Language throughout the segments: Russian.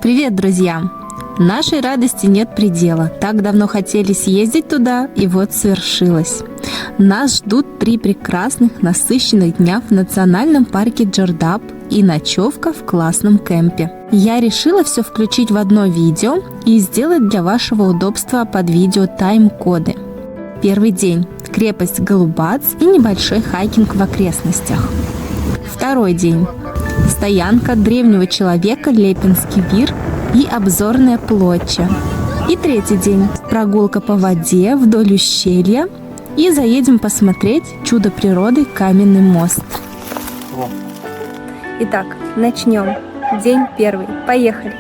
Привет, друзья! Нашей радости нет предела. Так давно хотели съездить туда, и вот свершилось. Нас ждут 3 прекрасных, насыщенных дня в национальном парке Джордап и ночевка в классном кемпе. Я решила все включить в одно видео и сделать для вашего удобства под видео тайм-коды. Первый день – крепость Голубац и небольшой хайкинг в окрестностях. Второй день – стоянка древнего человека Лепинский вир и обзорная площадь. И третий день – прогулка по воде вдоль ущелья и заедем посмотреть чудо природы Каменный мост. Итак, начнем. День первый. Поехали!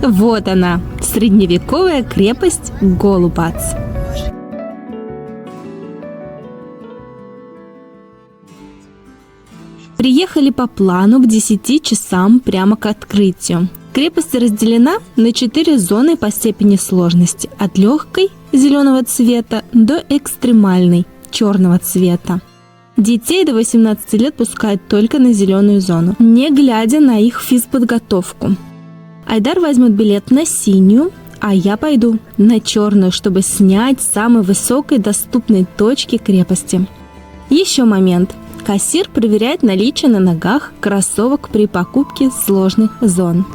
Вот она, средневековая крепость Голубац. Приехали по плану к 10 часам прямо к открытию. Крепость разделена на 4 зоны по степени сложности, от легкой зеленого цвета до экстремальной черного цвета. Детей до 18 лет пускают только на зеленую зону, не глядя на их физподготовку. Айдар возьмет билет на синюю, а я пойду на черную, чтобы снять с самой высокой доступной точки крепости. Еще момент. Кассир проверяет наличие на ногах кроссовок при покупке сложных зон.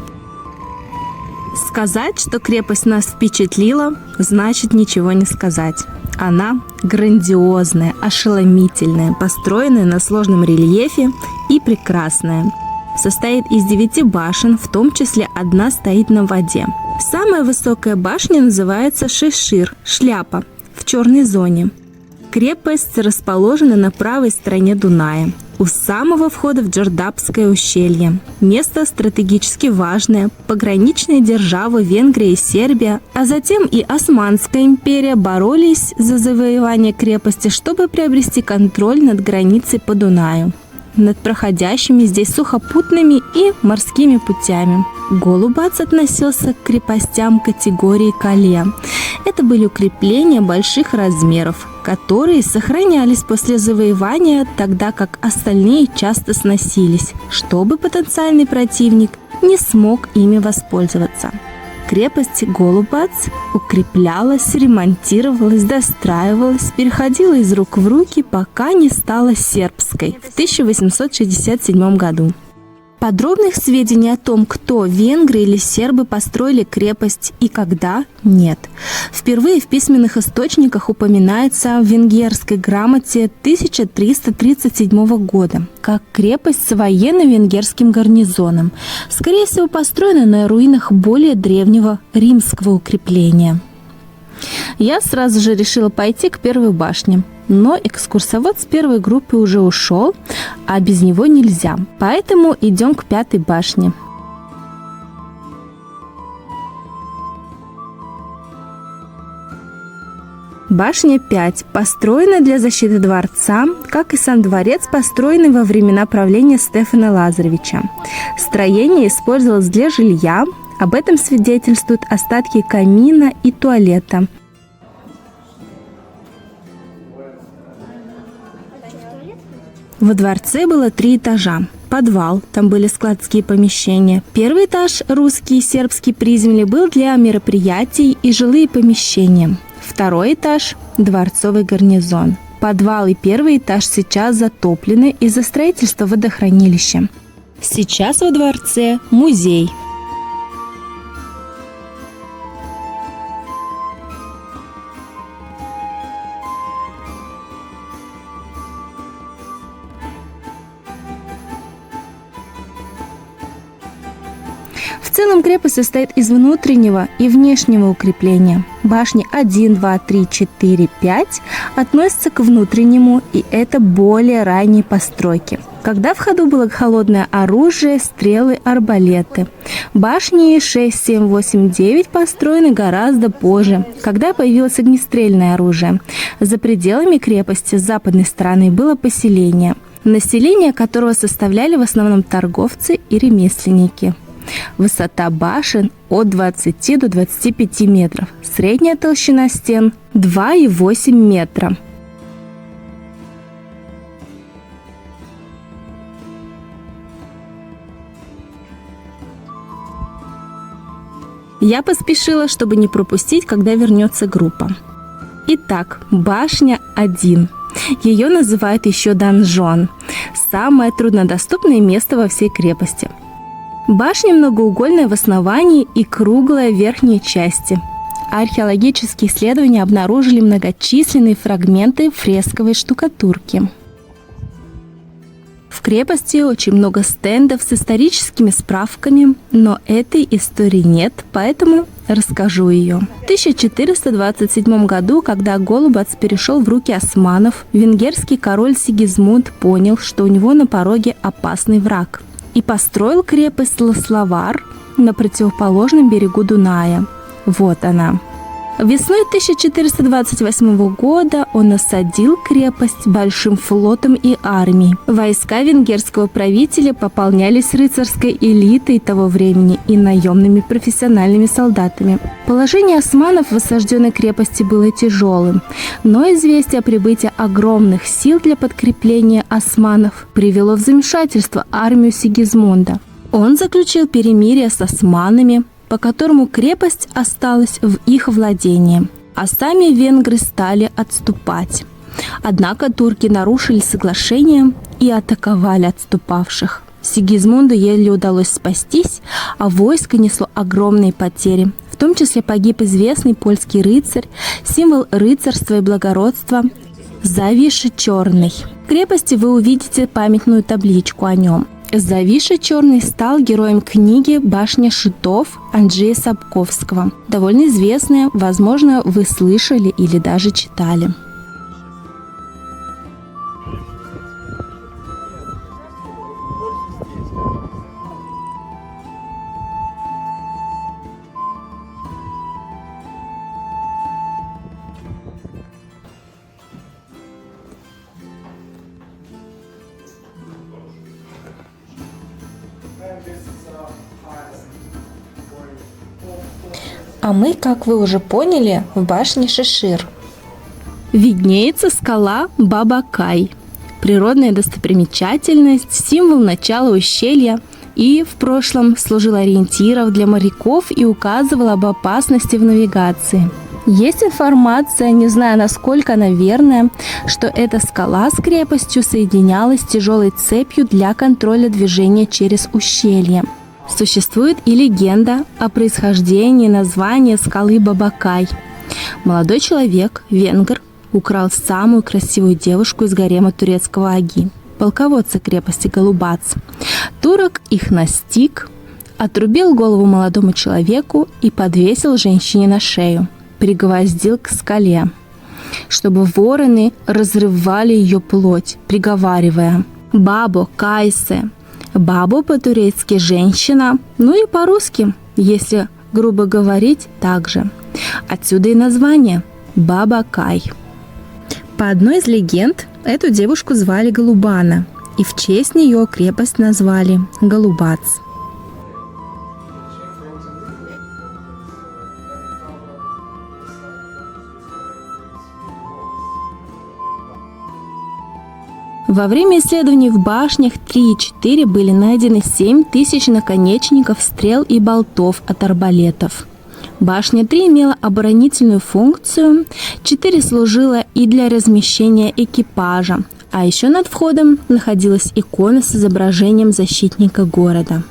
Сказать, что крепость нас впечатлила, значит ничего не сказать. Она грандиозная, ошеломительная, построенная на сложном рельефе и прекрасная. Состоит из 9 башен, в том числе одна стоит на воде. Самая высокая башня называется Шешир, шляпа, в черной зоне. Крепость расположена на правой стороне Дуная, у самого входа в Джордапское ущелье. Место стратегически важное, пограничные державы Венгрия и Сербия, а затем и Османская империя боролись за завоевание крепости, чтобы приобрести контроль над границей по Дунаю, над проходящими здесь сухопутными и морскими путями. Голубац относился к крепостям категории Кале. Это были укрепления больших размеров, которые сохранялись после завоевания, тогда как остальные часто сносились, чтобы потенциальный противник не смог ими воспользоваться. Крепость Голубац укреплялась, ремонтировалась, достраивалась, переходила из рук в руки, пока не стала сербской в 1867 году. Подробных сведений о том, кто венгры или сербы построили крепость и когда, нет. Впервые в письменных источниках упоминается в венгерской грамоте 1337 года как крепость с военно-венгерским гарнизоном, скорее всего построена на руинах более древнего римского укрепления. Я сразу же решила пойти к первой башне, но экскурсовод с первой группы уже ушел, а без него нельзя, поэтому идем к 5-й башне. Башня 5 построена для защиты дворца, как и сам дворец, построенный во времена правления Стефана Лазаревича. Строение использовалось для жилья, об этом свидетельствуют остатки камина и туалета. Во дворце было 3 этажа. Подвал, там были складские помещения. Первый этаж, русский и сербский приземли, был для мероприятий и жилые помещения. Второй этаж – дворцовый гарнизон. Подвал и первый этаж сейчас затоплены из-за строительства водохранилища. Сейчас во дворце музей. В целом крепость состоит из внутреннего и внешнего укрепления. Башни 1, 2, 3, 4, 5 относятся к внутреннему, и это более ранние постройки, когда в ходу было холодное оружие, стрелы, арбалеты. Башни 6, 7, 8, 9 построены гораздо позже, когда появилось огнестрельное оружие. За пределами крепости с западной стороны было поселение, население которого составляли в основном торговцы и ремесленники. Высота башен от 20 до 25 метров. Средняя толщина стен 2,8 метра. Я поспешила, чтобы не пропустить, когда вернется группа. Итак, башня 1. Ее называют еще донжон. Самое труднодоступное место во всей крепости. Башня многоугольная в основании и круглая в верхней части. Археологические исследования обнаружили многочисленные фрагменты фресковой штукатурки. В крепости очень много стендов с историческими справками, но этой истории нет, поэтому расскажу ее. В 1427 году, когда Голубац перешел в руки османов, венгерский король Сигизмунд понял, что у него на пороге опасный враг, и построил крепость Лаславар на противоположном берегу Дуная. Вот она. Весной 1428 года он осадил крепость большим флотом и армией. Войска венгерского правителя пополнялись рыцарской элитой того времени и наемными профессиональными солдатами. Положение османов в осажденной крепости было тяжелым, но известие о прибытии огромных сил для подкрепления османов привело в замешательство армию Сигизмунда. Он заключил перемирие с османами, по которому крепость осталась в их владении, а сами венгры стали отступать. Однако турки нарушили соглашение и атаковали отступавших. Сигизмунду еле удалось спастись, а войско несло огромные потери. В том числе погиб известный польский рыцарь, символ рыцарства и благородства Завиша Черный. В крепости вы увидите памятную табличку о нем. Завиша Черный стал героем книги «Башня щитов» Анджея Сапковского. Довольно известная, возможно, вы слышали или даже читали. А мы, как вы уже поняли, в башне Шишир. Виднеется скала Баба-Кай. Природная достопримечательность, символ начала ущелья, и в прошлом служил ориентиром для моряков и указывал об опасности в навигации. Есть информация, не знаю, насколько она верная, что эта скала с крепостью соединялась тяжелой цепью для контроля движения через ущелье. Существует и легенда о происхождении названия скалы Бабакай. Молодой человек, венгр, украл самую красивую девушку из гарема турецкого аги, полководца крепости Голубац. Турок их настиг, отрубил голову молодому человеку и подвесил женщине на шею, пригвоздил к скале, чтобы вороны разрывали ее плоть, приговаривая «Бабо Кайсе». Бабо по-турецки «женщина», ну и по-русски, если грубо говорить, также. Отсюда и название Баба-Кай. По одной из легенд, эту девушку звали Голубана, и в честь нее крепость назвали Голубац. Во время исследований в башнях 3 и 4 были найдены 7000 наконечников стрел и болтов от арбалетов. Башня 3 имела оборонительную функцию, 4 служила и для размещения экипажа, а еще над входом находилась икона с изображением защитника города.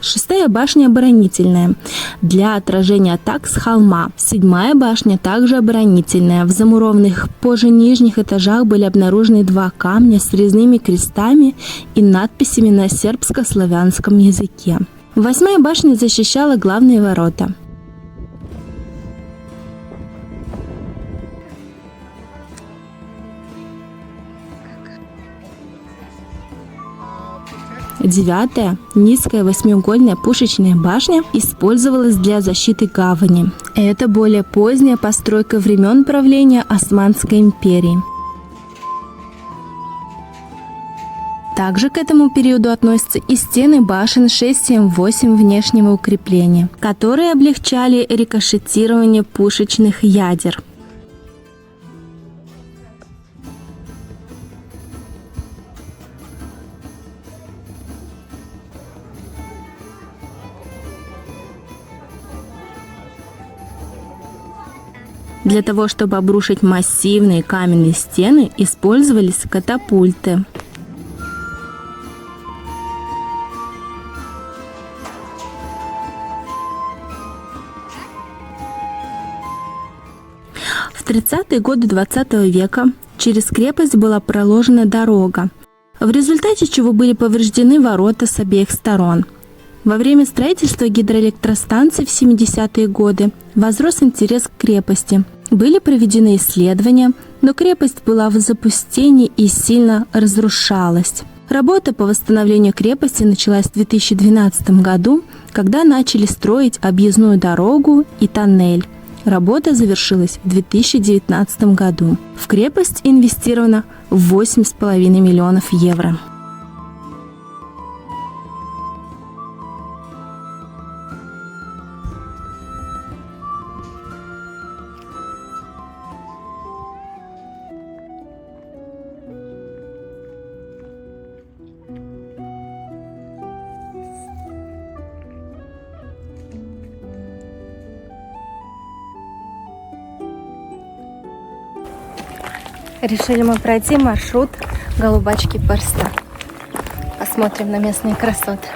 Шестая башня оборонительная, для отражения атак с холма. Седьмая башня также оборонительная. В замурованных позже нижних этажах были обнаружены два камня с резными крестами и надписями на сербско-славянском языке. Восьмая башня защищала главные ворота. Девятая, низкая восьмиугольная пушечная башня, использовалась для защиты гавани. Это более поздняя постройка времен правления Османской империи. Также к этому периоду относятся и стены башен 6-7-8 внешнего укрепления, которые облегчали рикошетирование пушечных ядер. Для того, чтобы обрушить массивные каменные стены, использовались катапульты. В 30-е годы 20 века через крепость была проложена дорога, в результате чего были повреждены ворота с обеих сторон. Во время строительства гидроэлектростанций в 70-е годы возрос интерес к крепости. Были проведены исследования, но крепость была в запустении и сильно разрушалась. Работа по восстановлению крепости началась в 2012 году, когда начали строить объездную дорогу и тоннель. Работа завершилась в 2019 году. В крепость инвестировано 8,5 миллионов евро. Решили мы пройти маршрут Голубачки Перстен. Посмотрим на местные красоты.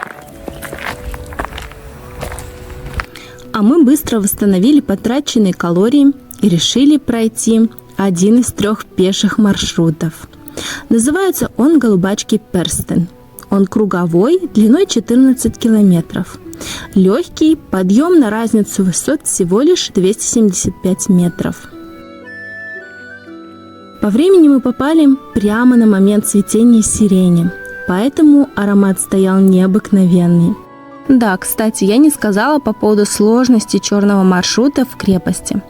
А мы быстро восстановили потраченные калории и решили пройти один из 3 пеших маршрутов. Называется он Голубачки Перстен. Он круговой, длиной 14 километров. Легкий, подъем на разницу высот всего лишь 275 метров. По времени мы попали прямо на момент цветения сирени, поэтому аромат стоял необыкновенный. Да, кстати, я не сказала по поводу сложности черного маршрута в крепости.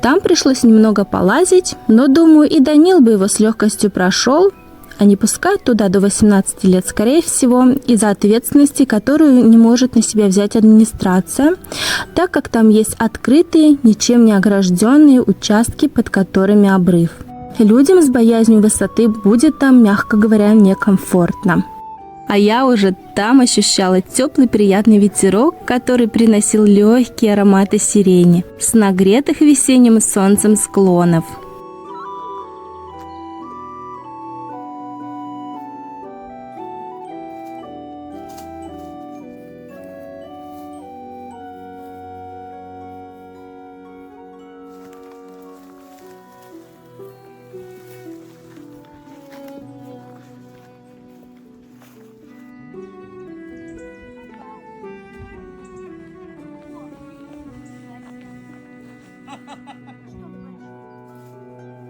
Там пришлось немного полазить, но, думаю, и Данил бы его с легкостью прошел, а не пускать туда до 18 лет, скорее всего, из-за ответственности, которую не может на себя взять администрация, так как там есть открытые, ничем не огражденные участки, под которыми обрыв. Людям с боязнью высоты будет там, мягко говоря, некомфортно. А я уже там ощущала теплый приятный ветерок, который приносил легкие ароматы сирени с нагретых весенним солнцем склонов.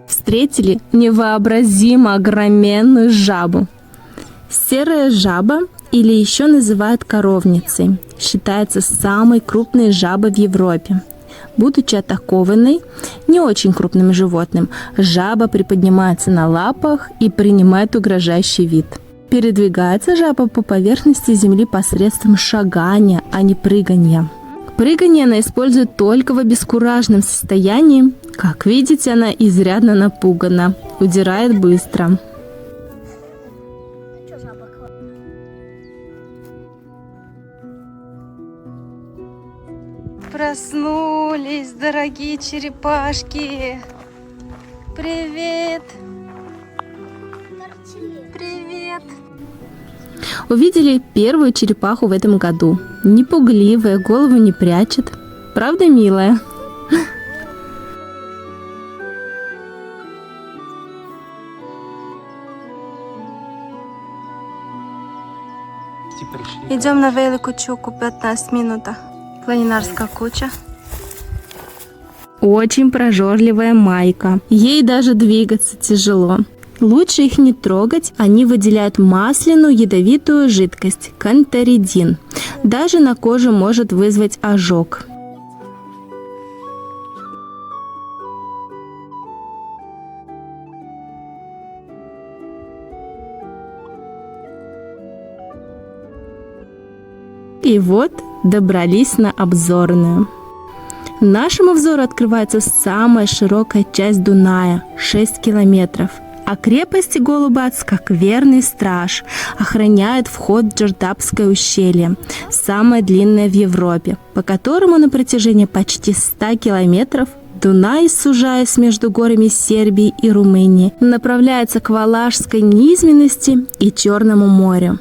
Встретили невообразимо огроменную жабу. Серая жаба, или еще называют коровницей, считается самой крупной жабой в Европе. Будучи атакованной не очень крупным животным, жаба приподнимается на лапах и принимает угрожающий вид. Передвигается жаба по поверхности земли посредством шагания, а не прыгания. Прыгание она использует только в обескураженном состоянии. Как видите, она изрядно напугана, удирает быстро. Проснулись, дорогие черепашки. Привет. Привет. Увидели первую черепаху в этом году. Непугливая, голову не прячет. Правда, милая? Идем на велику чуку 15 минут. Планинарская куча. Очень прожорливая майка. Ей даже двигаться тяжело. Лучше их не трогать, они выделяют масляную ядовитую жидкость – канторидин. Даже на коже может вызвать ожог. И вот добрались на обзорную. Нашему взору открывается самая широкая часть Дуная – 6 километров. А крепость Голубац, как верный страж, охраняет вход в Джардапское ущелье, самое длинное в Европе, по которому на протяжении почти 100 километров Дунай, сужаясь между горами Сербии и Румынии, направляется к Валашской низменности и Черному морю.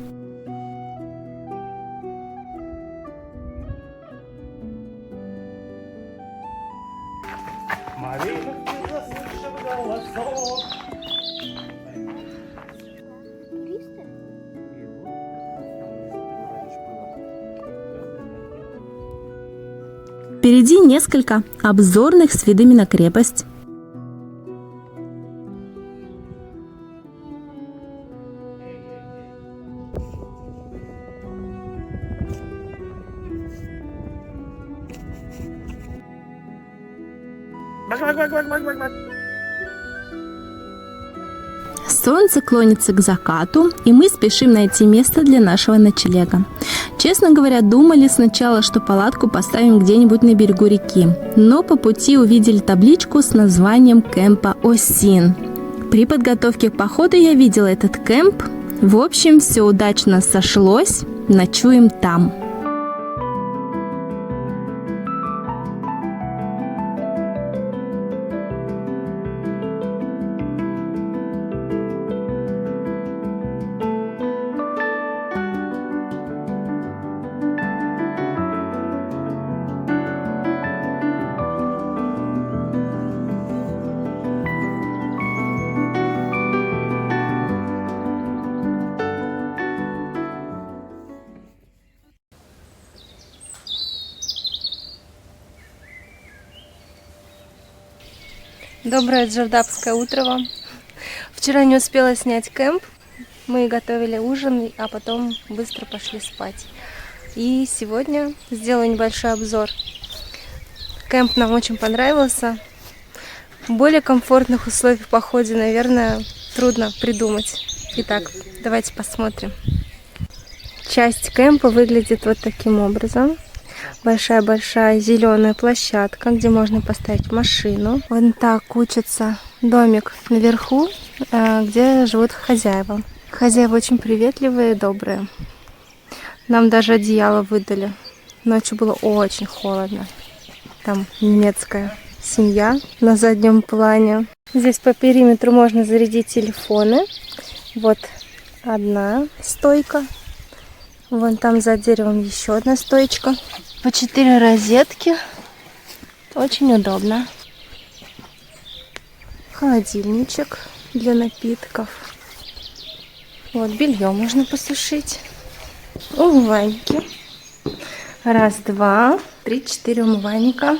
Впереди несколько обзорных с видами на крепость. Солнце клонится к закату, и мы спешим найти место для нашего ночлега. Честно говоря, думали сначала, что палатку поставим где-нибудь на берегу реки, но по пути увидели табличку с названием кемпа Осин. При подготовке к походу я видела этот кемп. В общем, все удачно сошлось, ночуем там. Доброе джардапское утро вам. Вчера не успела снять кемп. Мы готовили ужин, а потом быстро пошли спать. И сегодня сделаю небольшой обзор. Кемп нам очень понравился. Более комфортных условий в походе, наверное, трудно придумать. Итак, давайте посмотрим. Часть кемпа выглядит вот таким образом. Большая-большая зеленая площадка, где можно поставить машину. Вон так учится домик наверху, где живут хозяева. Хозяева очень приветливые и добрые. Нам даже одеяло выдали. Ночью было очень холодно. Там немецкая семья на заднем плане. Здесь по периметру можно зарядить телефоны. Вот одна стойка. Вон там за деревом еще одна стоечка. По 4 розетки. Очень удобно. Холодильничек для напитков. Вот белье можно посушить. Умывальники. Раз, два, 3, 4 умывальника.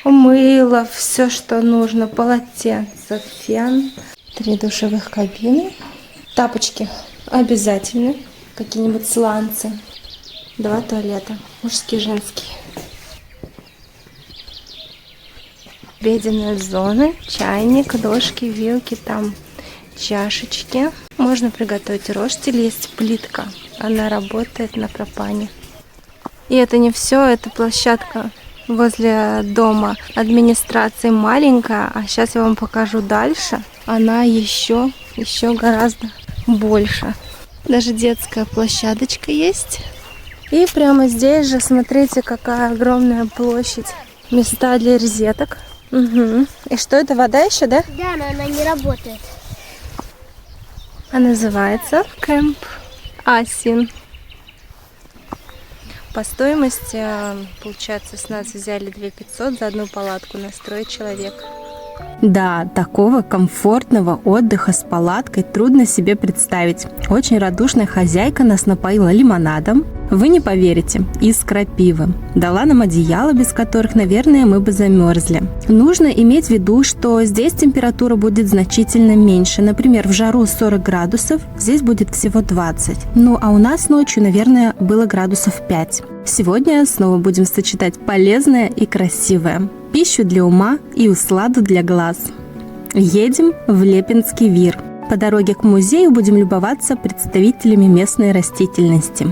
Мыло, все, что нужно. Полотенце, фен. 3 душевых кабины. Тапочки обязательно. Какие-нибудь сланцы. 2 туалета. Мужские, женские. Обеденные зоны. Чайник, ложки, вилки. Там чашечки. Можно приготовить ростель. Есть плитка. Она работает на пропане. И это не все. Это площадка возле дома администрации маленькая. А сейчас я вам покажу дальше. Она еще гораздо больше. Даже детская площадочка есть. И прямо здесь же, смотрите, какая огромная площадь. Места для розеток. Угу. И что это, вода еще, да? Да, но она не работает. А называется кемп Асин. По стоимости, получается, с нас взяли 2500 за одну палатку на 100 человек. Да, такого комфортного отдыха с палаткой трудно себе представить. Очень радушная хозяйка нас напоила лимонадом. Вы не поверите, из крапивы. Дала нам одеяло, без которых, наверное, мы бы замерзли. Нужно иметь в виду, что здесь температура будет значительно меньше. Например, в жару 40 градусов, здесь будет всего 20. Ну а у нас ночью, наверное, было градусов 5. Сегодня снова будем сочетать полезное и красивое. Пищу для ума и усладу для глаз. Едем в Лепинский Вир. По дороге к музею будем любоваться представителями местной растительности.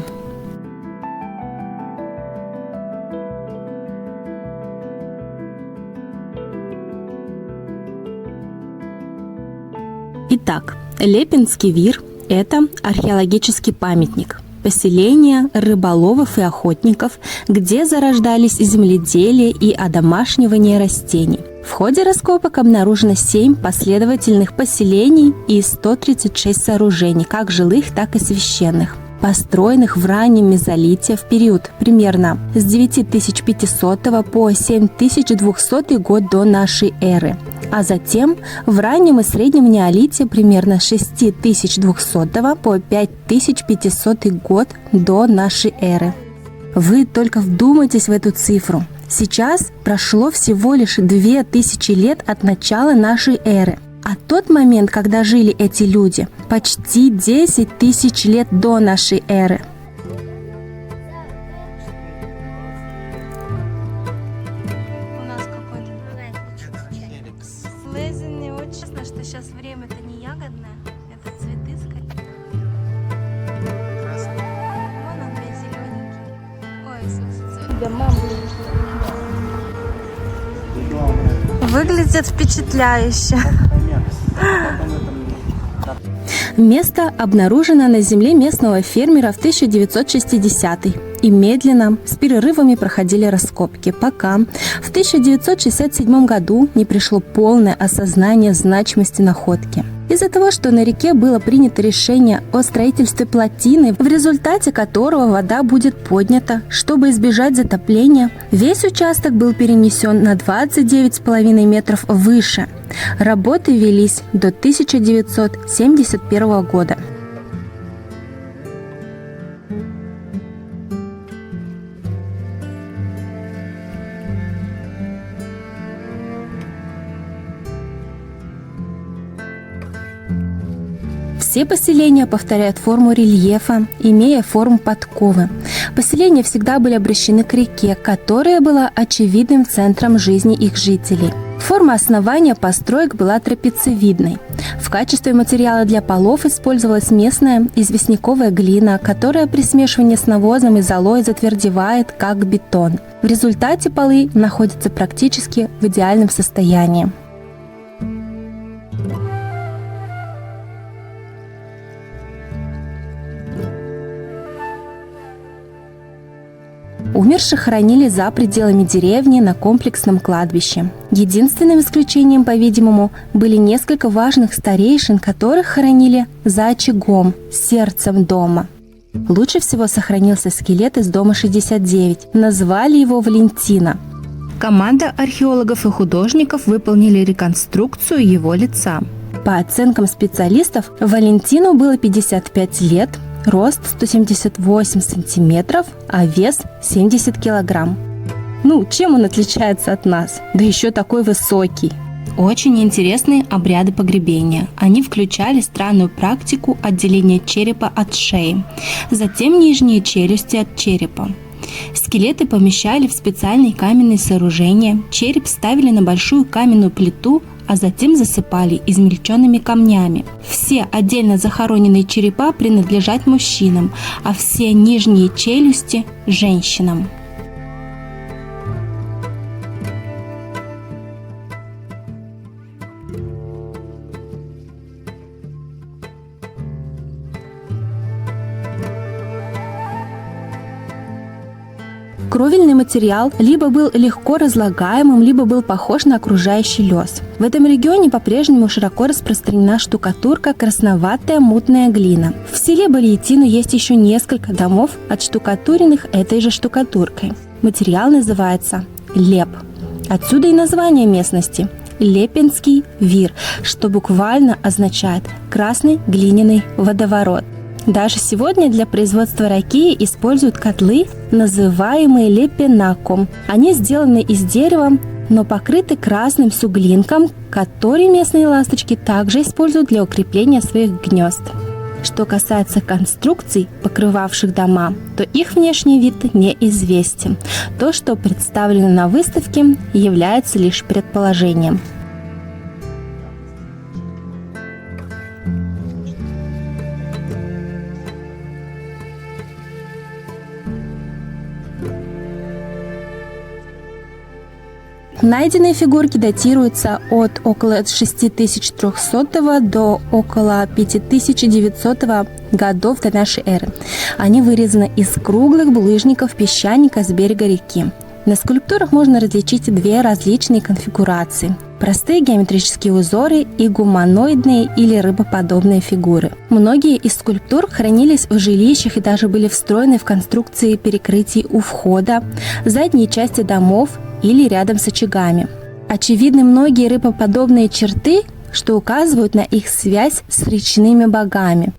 Итак, Лепинский Вир – это археологический памятник. Поселение рыболовов и охотников, где зарождались земледелие и одомашнивание растений. В ходе раскопок обнаружено 7 последовательных поселений и 136 сооружений, как жилых, так и священных, построенных в раннем мезолите в период примерно с 9500 по 7200 год до нашей эры, а затем в раннем и среднем неолите примерно с 6200 по 5500 год до нашей эры. Вы только вдумайтесь в эту цифру. Сейчас прошло всего лишь 2000 лет от начала нашей эры. А тот момент, когда жили эти люди, почти 10 тысяч лет до нашей эры. У нас какой-то слезин, не очень честно, что сейчас время-то не ягодное, это цветы скорее. Вон он весь зелененький. Ой, слушайте. Выглядит впечатляюще. Место обнаружено на земле местного фермера в 1960-й. И медленно, с перерывами проходили раскопки, пока в 1967 году не пришло полное осознание значимости находки. Из-за того, что на реке было принято решение о строительстве плотины, в результате которого вода будет поднята, чтобы избежать затопления, весь участок был перенесен на 29,5 метров выше. Работы велись до 1971 года. Все поселения повторяют форму рельефа, имея форму подковы. Поселения всегда были обращены к реке, которая была очевидным центром жизни их жителей. Форма основания построек была трапециевидной. В качестве материала для полов использовалась местная известняковая глина, которая при смешивании с навозом и золой затвердевает, как бетон. В результате полы находятся практически в идеальном состоянии. Умерших хоронили за пределами деревни на комплексном кладбище. Единственным исключением, по-видимому, были несколько важных старейшин, которых хоронили за очагом, сердцем дома. Лучше всего сохранился скелет из дома 69. Назвали его Валентина. Команда археологов и художников выполнили реконструкцию его лица. По оценкам специалистов, Валентину было 55 лет, рост 178 сантиметров, а вес 70 килограмм. Ну, чем он отличается от нас? Да еще такой высокий. Очень интересные обряды погребения. Они включали странную практику отделения черепа от шеи, затем нижние челюсти от черепа. Скелеты помещали в специальные каменные сооружения, череп ставили на большую каменную плиту, а затем засыпали измельченными камнями. Все отдельно захороненные черепа принадлежат мужчинам, а все нижние челюсти – женщинам. Кровельный материал либо был легко разлагаемым, либо был похож на окружающий лёс. В этом регионе по-прежнему широко распространена штукатурка, красноватая мутная глина. В селе Бальятино есть еще несколько домов, отштукатуренных этой же штукатуркой. Материал называется леп. Отсюда и название местности – Лепинский вир, что буквально означает «красный глиняный водоворот». Даже сегодня для производства ракии используют котлы, называемые лепенаком. Они сделаны из дерева, но покрыты красным суглинком, который местные ласточки также используют для укрепления своих гнезд. Что касается конструкций, покрывавших дома, то их внешний вид неизвестен. То, что представлено на выставке, является лишь предположением. Найденные фигурки датируются от около 6300 до около 5900 годов до нашей эры. Они вырезаны из круглых булыжников песчаника с берега реки. На скульптурах можно различить две различные конфигурации – простые геометрические узоры и гуманоидные или рыбоподобные фигуры. Многие из скульптур хранились в жилищах и даже были встроены в конструкции перекрытий у входа, задней части домов или рядом с очагами. Очевидны многие рыбоподобные черты, что указывают на их связь с речными богами.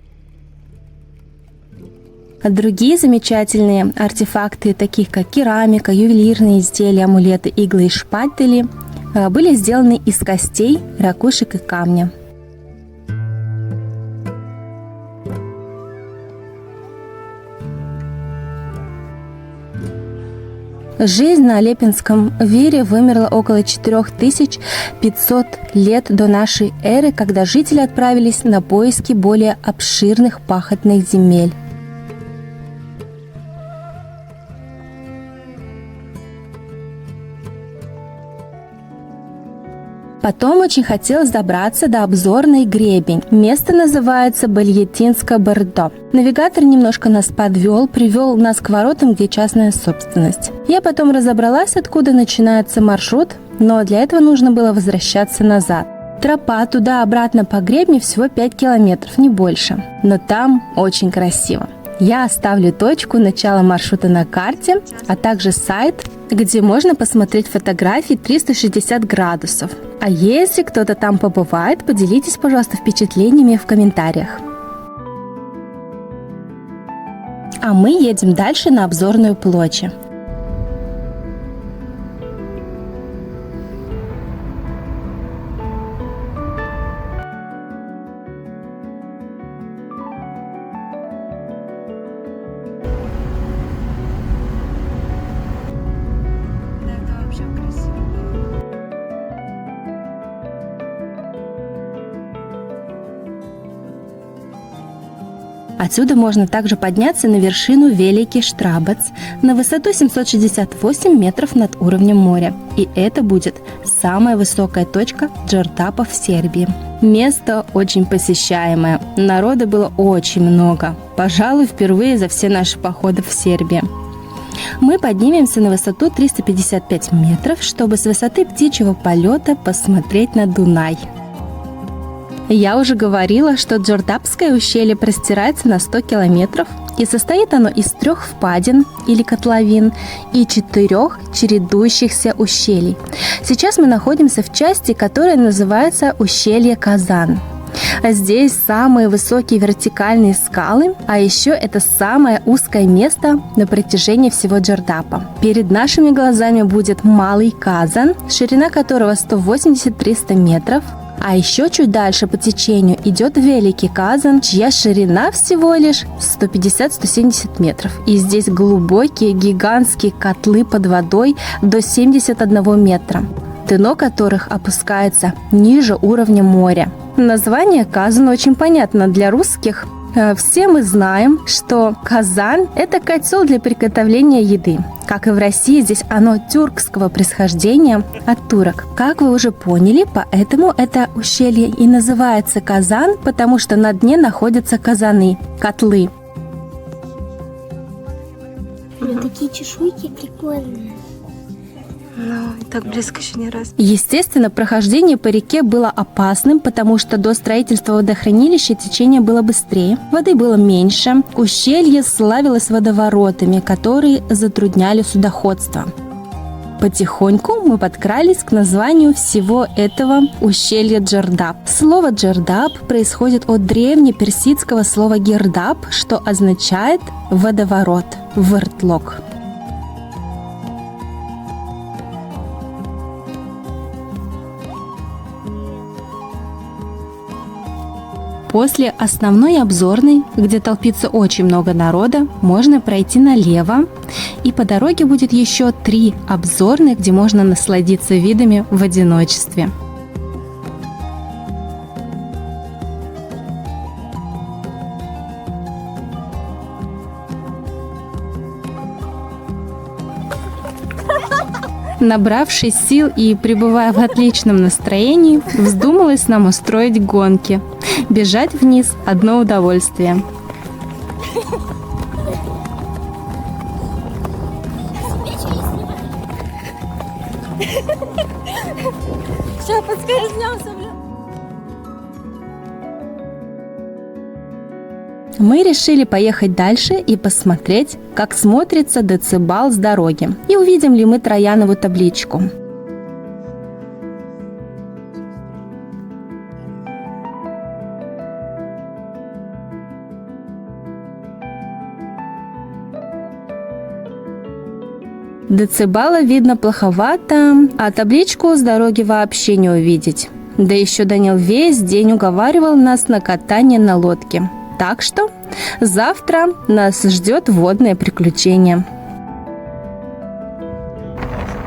Другие замечательные артефакты, такие как керамика, ювелирные изделия, амулеты, иглы и шпатели, были сделаны из костей, ракушек и камня. Жизнь на Лепинском вире вымерла около 4500 лет до нашей эры, когда жители отправились на поиски более обширных пахотных земель. Потом очень хотелось добраться до обзорной гребень. Место называется Бальятинско-Бордо. Навигатор немножко нас подвел, привел нас к воротам, где частная собственность. Я потом разобралась, откуда начинается маршрут, но для этого нужно было возвращаться назад. Тропа туда-обратно по гребню всего 5 километров, не больше. Но там очень красиво. Я оставлю точку начала маршрута на карте, а также сайт, где можно посмотреть фотографии 360 градусов. А если кто-то там побывает, поделитесь, пожалуйста, впечатлениями в комментариях. А мы едем дальше на обзорную площадь. Отсюда можно также подняться на вершину Великий Штрабац на высоту 768 метров над уровнем моря. И это будет самая высокая точка Đerdapa в Сербии. Место очень посещаемое. Народа было очень много. Пожалуй, впервые за все наши походы в Сербию. Мы поднимемся на высоту 355 метров, чтобы с высоты птичьего полета посмотреть на Дунай. Я уже говорила, что Đerdapское ущелье простирается на 100 километров, и состоит оно из 3 впадин или котловин и 4 чередующихся ущелий. Сейчас мы находимся в части, которая называется ущелье Казан. Здесь самые высокие вертикальные скалы, а еще это самое узкое место на протяжении всего Đerdapa. Перед нашими глазами будет Малый Казан, ширина которого 180-300 метров. А еще чуть дальше по течению идет Великий Казан, чья ширина всего лишь 150-170 метров. И здесь глубокие гигантские котлы под водой до 71 метра, дно которых опускается ниже уровня моря. Название Казан очень понятно для русских. Все мы знаем, что Казан – это котел для приготовления еды. Как и в России, здесь оно тюркского происхождения от турок. Как вы уже поняли, поэтому это ущелье и называется Казан, потому что на дне находятся казаны – котлы. Такие чешуйки прикольные. Ну, так близко еще не раз. Естественно, прохождение по реке было опасным, потому что до строительства водохранилища течение было быстрее, воды было меньше, ущелье славилось водоворотами, которые затрудняли судоходство. Потихоньку мы подкрались к названию всего этого ущелья Джардаб. Слово Джардаб происходит от древнеперсидского слова гердаб, что означает водоворот, вертлок. После основной обзорной, где толпится очень много народа, можно пройти налево, и по дороге будет еще 3 обзорных, где можно насладиться видами в одиночестве. Набравшись сил и пребывая в отличном настроении, вздумалось нам устроить гонки. Бежать вниз – одно удовольствие. Сейчас подскользнемся, блин. Мы решили поехать дальше и посмотреть, как смотрится децибал с дороги, и увидим ли мы Троянову табличку. Децибала видно плоховато, а табличку с дороги вообще не увидеть. Да еще Данил весь день уговаривал нас на катание на лодке. Так что завтра нас ждет водное приключение.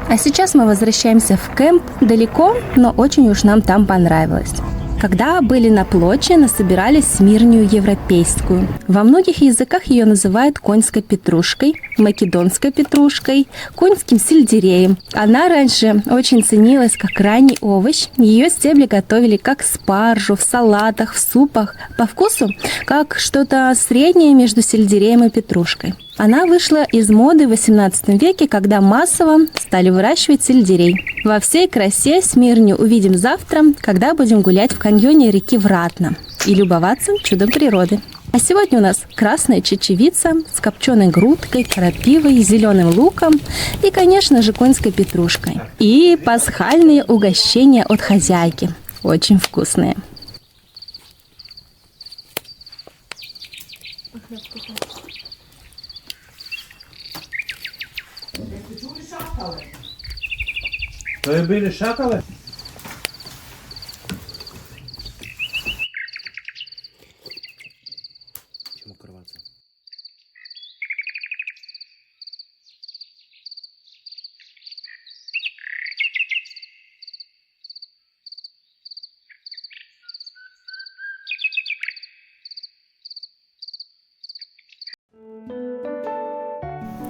А сейчас мы возвращаемся в кемп далеко, но очень уж нам там понравилось. Когда были на Плоче, насобирали смирнию европейскую. Во многих языках ее называют конской петрушкой, македонской петрушкой, конским сельдереем. Она раньше очень ценилась как ранний овощ. Ее стебли готовили как спаржу, в салатах, в супах. По вкусу как что-то среднее между сельдереем и петрушкой. Она вышла из моды в XVIII веке, когда массово стали выращивать сельдерей. Во всей красе смирнию увидим завтра, когда будем гулять в каньоне реки Вратна и любоваться чудом природы. А сегодня у нас красная чечевица с копченой грудкой, крапивой, зеленым луком и, конечно же, конской петрушкой. И пасхальные угощения от хозяйки. Очень вкусные. To je bili šakale? Ćemo krvaca.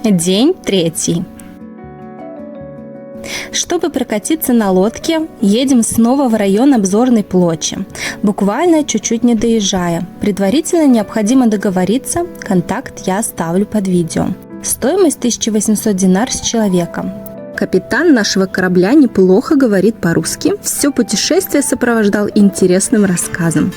День 3. Чтобы прокатиться на лодке, едем снова в район обзорной Плочи, буквально чуть-чуть не доезжая. Предварительно необходимо договориться, контакт я оставлю под видео. Стоимость 1800 динар с человека. Капитан нашего корабля неплохо говорит по-русски. Все путешествие сопровождал интересным рассказом.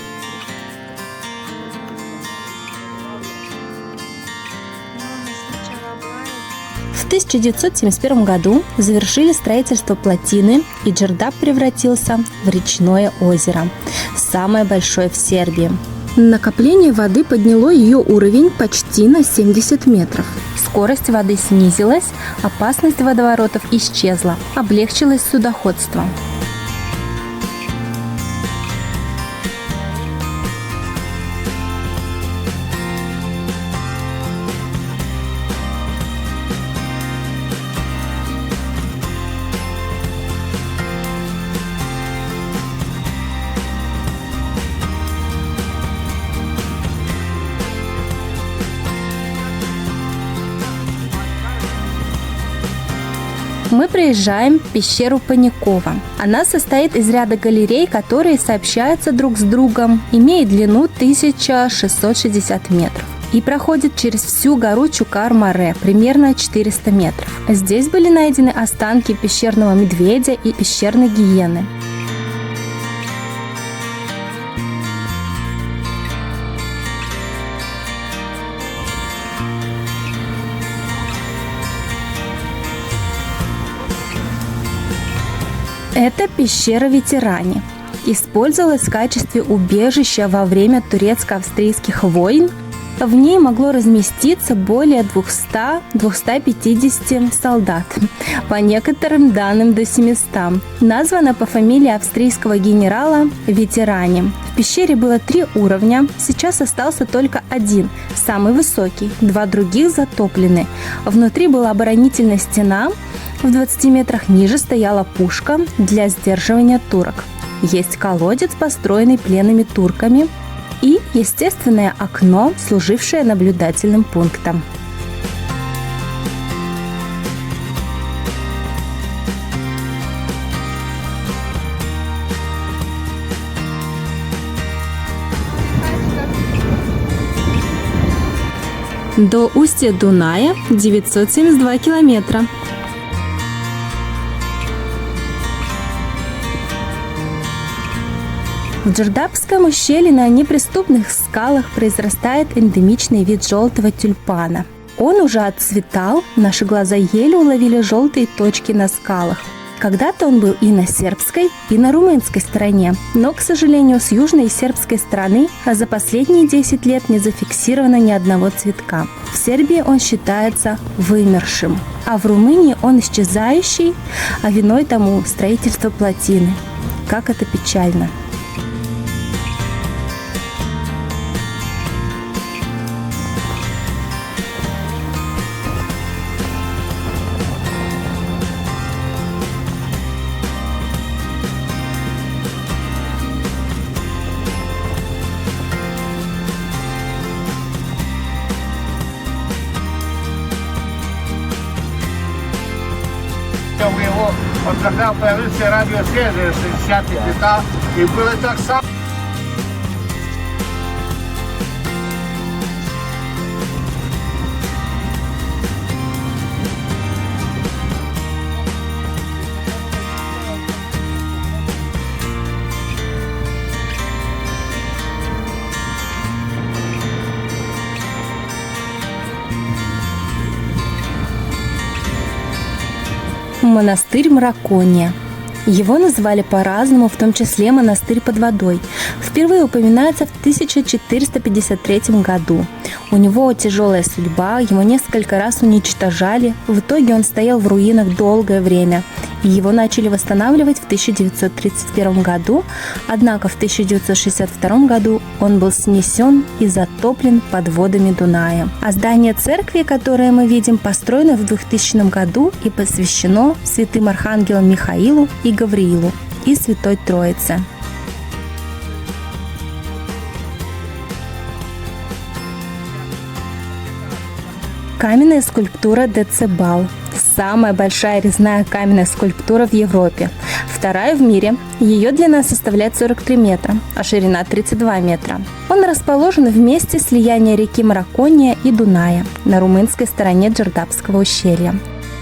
В 1971 году завершили строительство плотины, и Джардаб превратился в речное озеро, самое большое в Сербии. Накопление воды подняло ее уровень почти на 70 метров. Скорость воды снизилась, опасность водоворотов исчезла, облегчилось судоходство. Мы проезжаем пещеру Паникова. Она состоит из ряда галерей, которые сообщаются друг с другом, имеет длину 1660 метров. и проходит через всю гору Чукар-Маре, примерно 400 метров. Здесь были найдены останки пещерного медведя и пещерной гиены. Это пещера Ветерани. Использовалась в качестве убежища во время турецко-австрийских войн. В ней могло разместиться более 200-250 солдат, по некоторым данным до 700. Названа по фамилии австрийского генерала Ветерани. В пещере было 3 уровня, сейчас остался только один, самый высокий, 2 других затоплены. Внутри была оборонительная стена, в 20 метрах ниже стояла пушка для сдерживания турок. Есть колодец, построенный пленными турками, и естественное окно, служившее наблюдательным пунктом. До устья Дуная 972 километра. В Джардапском ущелье на неприступных скалах произрастает эндемичный вид желтого тюльпана. Он уже отцветал, наши глаза еле уловили желтые точки на скалах. Когда-то он был и на сербской, и на румынской стороне, но, к сожалению, с южной и сербской стороны за последние 10 лет не зафиксировано ни одного цветка. В Сербии он считается вымершим, а в Румынии он исчезающий, а виной тому строительство плотины. Как это печально! У его, вот когда появился радиосвязь 60-х летах, и было так само. Монастырь Мракония. Его называли по-разному, в том числе монастырь под водой. Впервые упоминается в 1453 году. У него тяжелая судьба, его несколько раз уничтожали. В итоге он стоял в руинах долгое время. И его начали восстанавливать в 1931 году, однако в 1962 году он был снесен и затоплен под водами Дуная. А здание церкви, которое мы видим, построено в 2000 году и посвящено святым архангелам Михаилу и Гавриилу и Святой Троице. Каменная скульптура Децибал. Самая большая резная каменная скульптура в Европе. Вторая в мире. Ее длина составляет 43 метра, а ширина 32 метра. Он расположен в месте слияния реки Мракония и Дуная на румынской стороне Джардапского ущелья.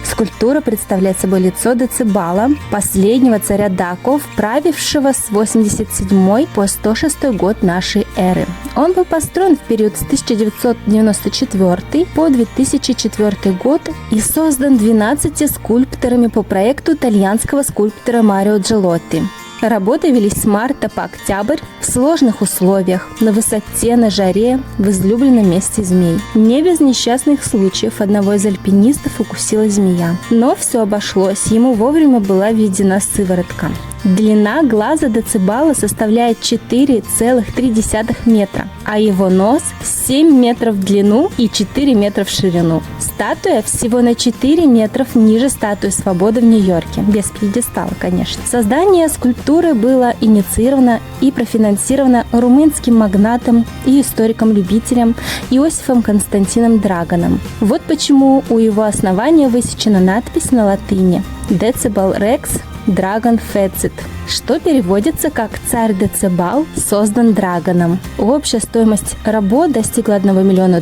Скульптура представляет собой лицо Децибала, последнего царя даков, правившего с 87 по 106 год нашей эры. Он был построен в период с 1994 по 2004 год и создан 12 скульпторами по проекту итальянского скульптора Марио Джелотти. Работы велись с марта по октябрь в сложных условиях, на высоте, на жаре, в излюбленном месте змей. Не без несчастных случаев одного из альпинистов укусила змея. Но все обошлось, ему вовремя была введена сыворотка. Длина глаза Децибала составляет 4,3 метра, а его нос 7 метров в длину и 4 метра в ширину. Статуя всего на 4 метров ниже статуи Свободы в Нью-Йорке, без пьедестала, конечно. Создание скульптуры было инициировано и профинансировано румынским магнатом и историком-любителем Иосифом Константином Драгоном. Вот почему у его основания высечена надпись на латыни «Decibel Rex Драгон Фецит, что переводится как «Царь Децибал создан драгоном». Общая стоимость работ достигла $1 миллиона.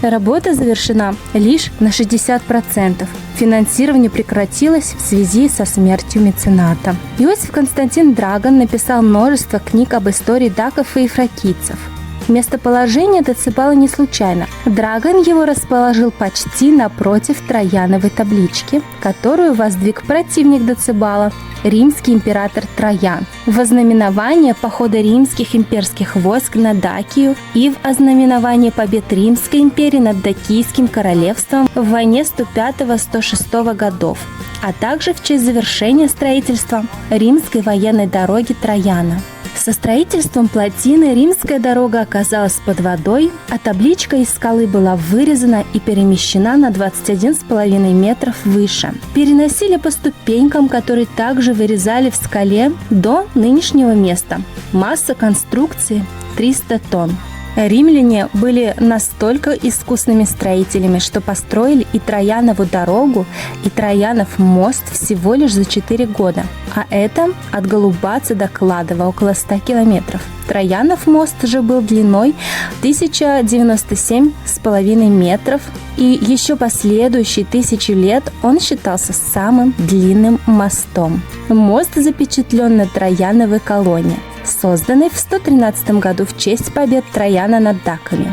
Работа завершена лишь на 60%. Финансирование прекратилось в связи со смертью мецената. Иосиф Константин Драгон написал множество книг об истории даков и фракийцев. Местоположение Децибала не случайно. Драгон его расположил почти напротив Трояновой таблички, которую воздвиг противник Децибала, римский император Троян, в ознаменование похода римских имперских войск на Дакию и в ознаменование побед Римской империи над Дакийским королевством в войне 105-106 годов, а также в честь завершения строительства римской военной дороги Трояна. Со строительством плотины римская дорога оказалась под водой, а табличка из скалы была вырезана и перемещена на 21,5 метров выше. Переносили по ступенькам, которые также вырезали в скале до нынешнего места. Масса конструкции 300 тонн. Римляне были настолько искусными строителями, что построили и Троянову дорогу, и Троянов мост всего лишь за 4 года. А это от Голубаца до Кладова около 100 километров. Троянов мост же был длиной 1097,5 метров, и еще последующие 1000 лет он считался самым длинным мостом. Мост запечатлен на Трояновой колонне, созданной в 113 году в честь побед Трояна над даками.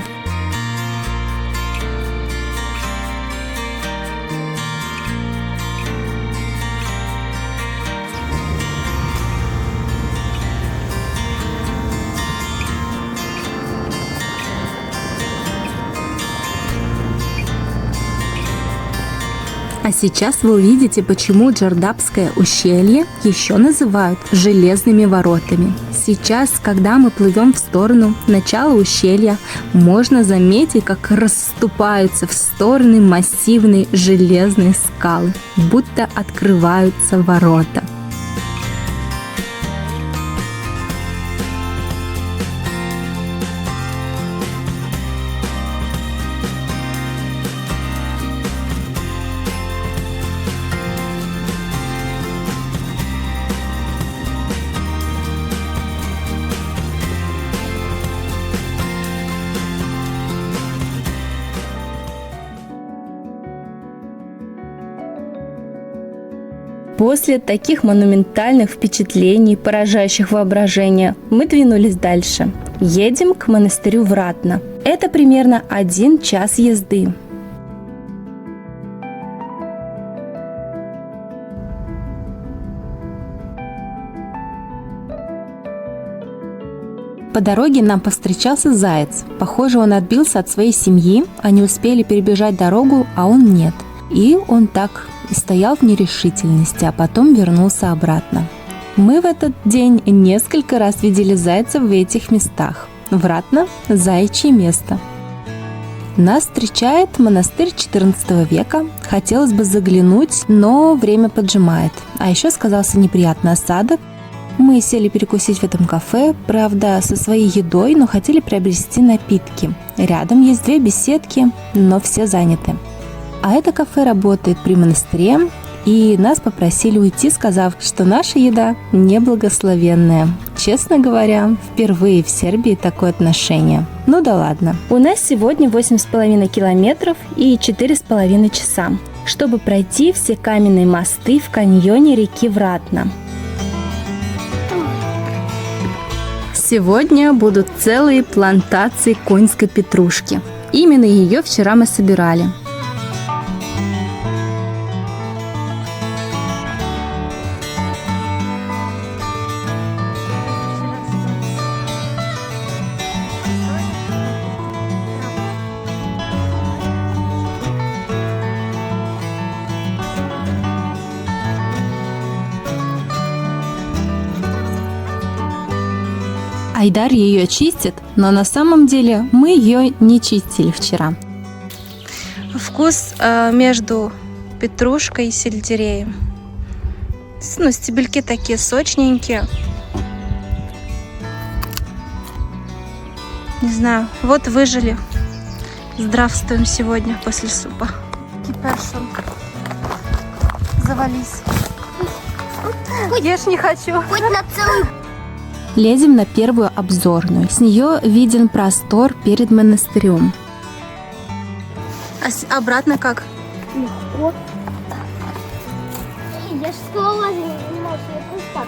А сейчас вы увидите, почему Джардапское ущелье еще называют Железными воротами. Сейчас, когда мы плывем в сторону начала ущелья, можно заметить, как расступаются в стороны массивные железные скалы, будто открываются ворота. После таких монументальных впечатлений, поражающих воображение, мы двинулись дальше. Едем к монастырю Вратна. Это примерно 1 час езды. По дороге нам повстречался заяц. Похоже, он отбился от своей семьи, они успели перебежать дорогу, а он нет. И он так стоял в нерешительности, а потом вернулся обратно. Мы в этот день несколько раз видели зайцев в этих местах. Вратно – заячье место. Нас встречает монастырь XIV века. Хотелось бы заглянуть, но время поджимает. А еще сказался неприятный осадок. Мы сели перекусить в этом кафе, правда, со своей едой, но хотели приобрести напитки. Рядом есть 2 беседки, но все заняты. А это кафе работает при монастыре, и нас попросили уйти, сказав, что наша еда неблагословенная. Честно говоря, впервые в Сербии такое отношение. Ну да ладно. У нас сегодня 8,5 километров и 4,5 часа, чтобы пройти все каменные мосты в каньоне реки Вратна. Сегодня будут целые плантации конской петрушки. Именно ее вчера мы собирали. Айдар ее чистит, но на самом деле мы ее не чистили вчера. Вкус между петрушкой и сельдереем. Ну, стебельки такие сочненькие. Не знаю, вот выжили. Здравствуем сегодня после супа. Кипершун. Завались. Ешь не хочу. Хоть на целый. Лезем на первую обзорную. С нее виден простор перед монастырем. А обратно как? Легко. Я ж слова не занимаюсь, я просто так.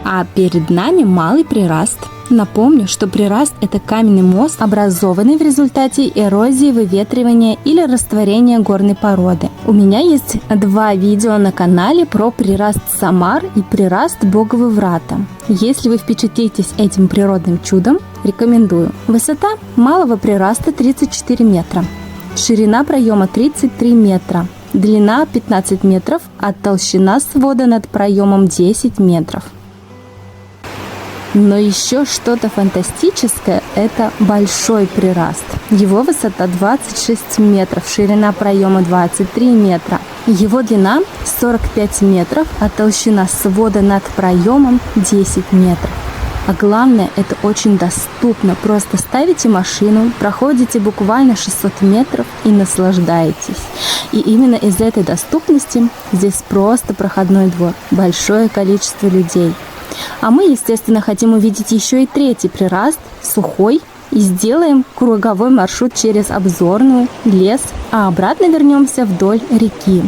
А перед нами малый прираст. Напомню, что прираст – это каменный мост, образованный в результате эрозии, выветривания или растворения горной породы. У меня есть 2 видео на канале про прираст Самар и прираст Боговы врата. Если вы впечатлитесь этим природным чудом, рекомендую. Высота малого прираста 34 метра, ширина проема 33 метра, длина 15 метров, а толщина свода над проемом 10 метров. Но еще что-то фантастическое – это большой прираст. Его высота 26 метров, ширина проема 23 метра. Его длина 45 метров, а толщина свода над проемом 10 метров. А главное, это очень доступно. Просто ставите машину, проходите буквально 600 метров и наслаждаетесь. И именно из этой доступности здесь просто проходной двор, большое количество людей. А мы, естественно, хотим увидеть еще и 3-й прираст, сухой, и сделаем круговой маршрут через обзорную, лес, а обратно вернемся вдоль реки.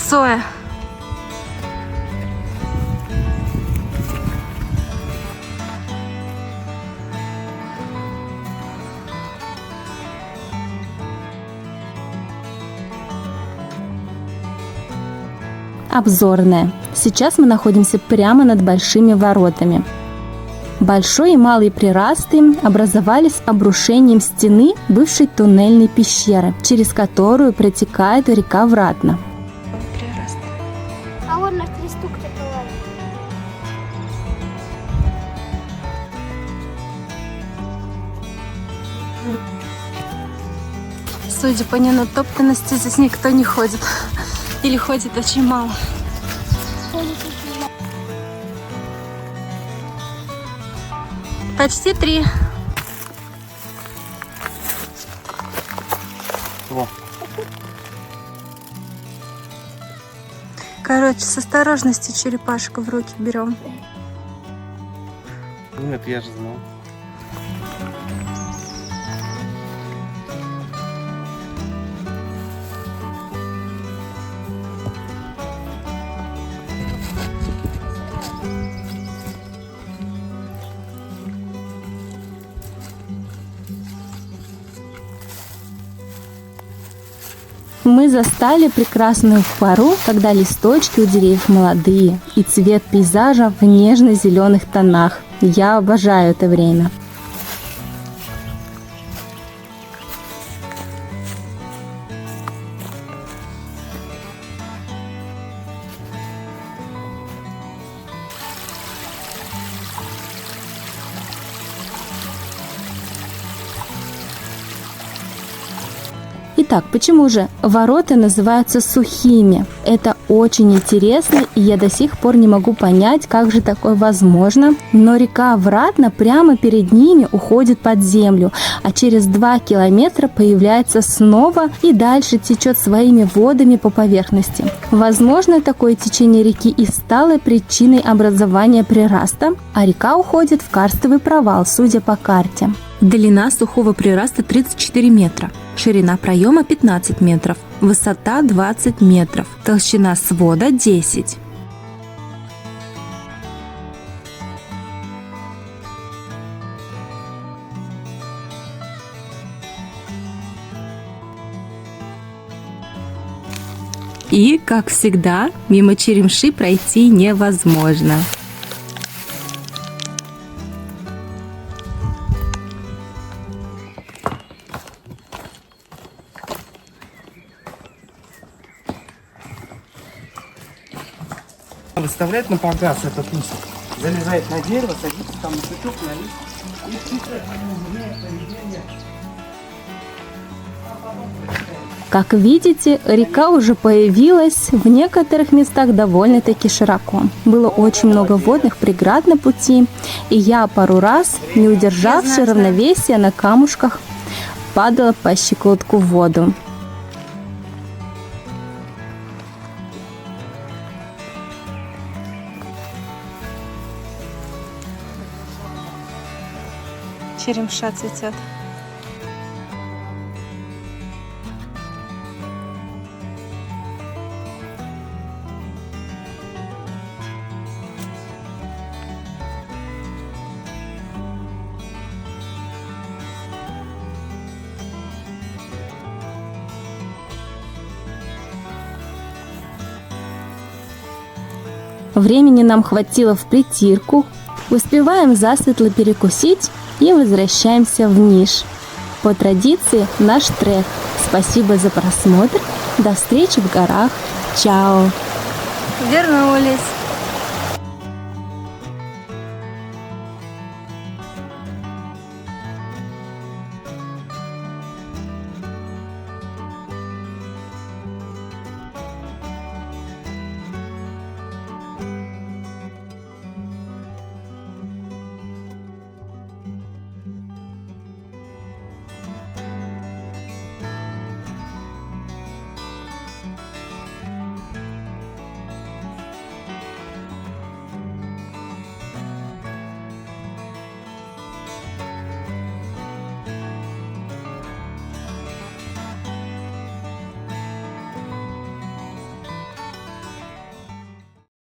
Соя. Обзорная. Сейчас мы находимся прямо над большими воротами. Большой и малый прирасты образовались обрушением стены бывшей туннельной пещеры, через которую протекает река Вратна. А вон на 3 штуки положи. Судя по ненатоптанности, здесь никто не ходит. Или ходит очень мало. Почти 3. Во. Короче, с осторожностью черепашку в руки берем. Нет, я же знал. Мы застали прекрасную пору, когда листочки у деревьев молодые, и цвет пейзажа в нежно-зеленых тонах. Я обожаю это время. Итак, почему же ворота называются сухими? Это очень интересно, и я до сих пор не могу понять, как же такое возможно. Но река Вратна прямо перед ними уходит под землю, а через 2 километра появляется снова и дальше течет своими водами по поверхности. Возможно, такое течение реки и стало причиной образования прираста, а река уходит в карстовый провал, судя по карте. Длина сухого прираста 34 метра, ширина проема 15 метров, высота 20 метров, толщина свода 10. И, как всегда, мимо черемши пройти невозможно. Выставляет на погас этот усик, залезает на дерево, садится там на сучок, на лист и читает. Как видите, река уже появилась в некоторых местах довольно-таки широко. Было очень много водных преград на пути, и я пару раз, не удержавши равновесия на камушках, падала по щиколотку в воду. Черемша цветет. Времени нам хватило в притирку. Успеваем засветло перекусить и возвращаемся в Ниш. По традиции наш трек. Спасибо за просмотр. До встречи в горах. Чао. Вернулись.